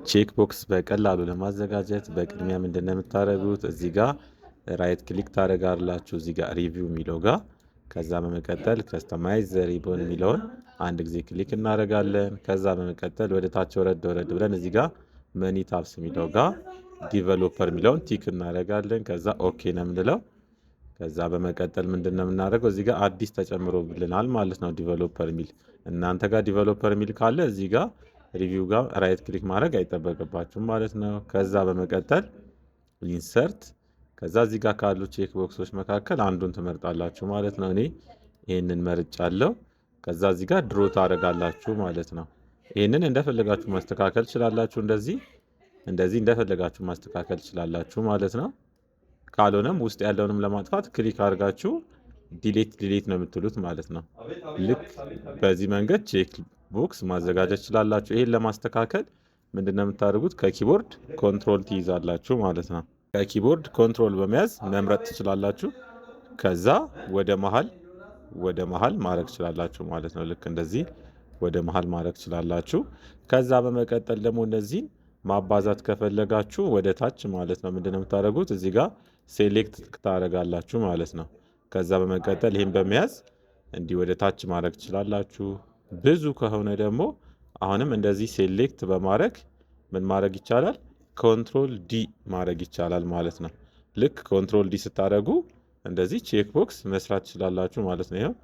ቼክ ቦክስ በቀላሉ ለማዘጋጀት በቅድሚያ ምንድነው የምታደርጉት? እዚህ ጋር ራይት ክሊክ ታደርጋላችሁ፣ እዚህ ጋር ሪቪው የሚለው ጋር። ከዛ በመቀጠል ከስተማይዝ ሪቦን የሚለውን አንድ ጊዜ ክሊክ እናደርጋለን። ከዛ በመቀጠል ወደ ታች ወረድ ብለን እዚህ ጋር መኒ ታብስ የሚለው ጋር ዲቨሎፐር የሚለውን ቲክ እናደርጋለን። ከዛ ኦኬ ነው የምንለው። ከዛ በመቀጠል ምንድነው የምናደርገው? እዚህ ጋር አዲስ ተጨምሮልናል ማለት ነው ዲቨሎፐር የሚል። እናንተ ጋር ዲቨሎፐር የሚል ካለ እዚህ ጋር ሪቪው ጋር ራይት ክሊክ ማድረግ አይጠበቅባችሁም ማለት ነው። ከዛ በመቀጠል ኢንሰርት፣ ከዛ እዚህ ጋር ካሉ ቼክ ቦክሶች መካከል አንዱን ትመርጣላችሁ ማለት ነው። እኔ ይህንን መርጫለሁ። ከዛ እዚህ ጋር ድሮ ታደርጋላችሁ ማለት ነው። ይህንን እንደፈለጋችሁ ማስተካከል ትችላላችሁ። እንደዚህ እንደፈለጋችሁ ማስተካከል ትችላላችሁ ማለት ነው። ካልሆነም ውስጥ ያለውንም ለማጥፋት ክሊክ አድርጋችሁ ዲሌት ነው የምትሉት ማለት ነው። ልክ በዚህ መንገድ ቼክ ቦክስ ማዘጋጀት ትችላላችሁ። ይሄን ለማስተካከል ምንድነው የምታደርጉት? ከኪቦርድ ኮንትሮል ትይዛላችሁ ማለት ነው። ከኪቦርድ ኮንትሮል በመያዝ መምረጥ ትችላላችሁ። ከዛ ወደ መሃል ማድረግ ትችላላችሁ ማለት ነው። ልክ እንደዚህ ወደ መሃል ማድረግ ትችላላችሁ። ከዛ በመቀጠል ደግሞ እነዚህን ማባዛት ከፈለጋችሁ ወደ ታች ማለት ነው ምንድነው የምታደርጉት? እዚህ ጋር ሴሌክት ታደርጋላችሁ ማለት ነው። ከዛ በመቀጠል ይህን በመያዝ እንዲህ ወደ ታች ማድረግ ትችላላችሁ። ብዙ ከሆነ ደግሞ አሁንም እንደዚህ ሴሌክት በማድረግ ምን ማድረግ ይቻላል? ኮንትሮል ዲ ማድረግ ይቻላል ማለት ነው። ልክ ኮንትሮል ዲ ስታደርጉ እንደዚህ ቼክ ቦክስ መስራት ትችላላችሁ ማለት ነው። ይኸው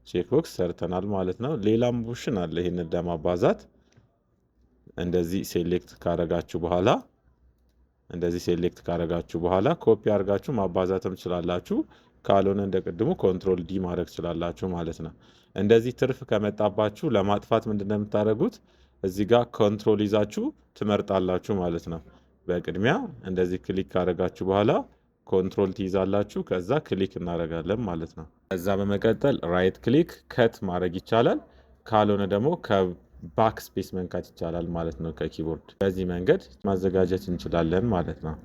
ቼክ ቦክስ ሰርተናል ማለት ነው። ሌላም ቡሽን አለ። ይህንን ለማባዛት እንደዚህ ሴሌክት ካረጋችሁ በኋላ ኮፒ አድርጋችሁ ማባዛትም ትችላላችሁ። ካልሆነ እንደ ቅድሙ ኮንትሮል ዲ ማድረግ ትችላላችሁ ማለት ነው። እንደዚህ ትርፍ ከመጣባችሁ ለማጥፋት ምንድነው የምታደርጉት? እዚህ ጋር ኮንትሮል ይዛችሁ ትመርጣላችሁ ማለት ነው። በቅድሚያ እንደዚህ ክሊክ ካደረጋችሁ በኋላ ኮንትሮል ትይዛላችሁ። ከዛ ክሊክ እናደርጋለን ማለት ነው። ከዛ በመቀጠል ራይት ክሊክ ከት ማድረግ ይቻላል። ካልሆነ ደግሞ ከባክ ስፔስ መንካት ይቻላል ማለት ነው ከኪቦርድ። በዚህ መንገድ ማዘጋጀት እንችላለን ማለት ነው።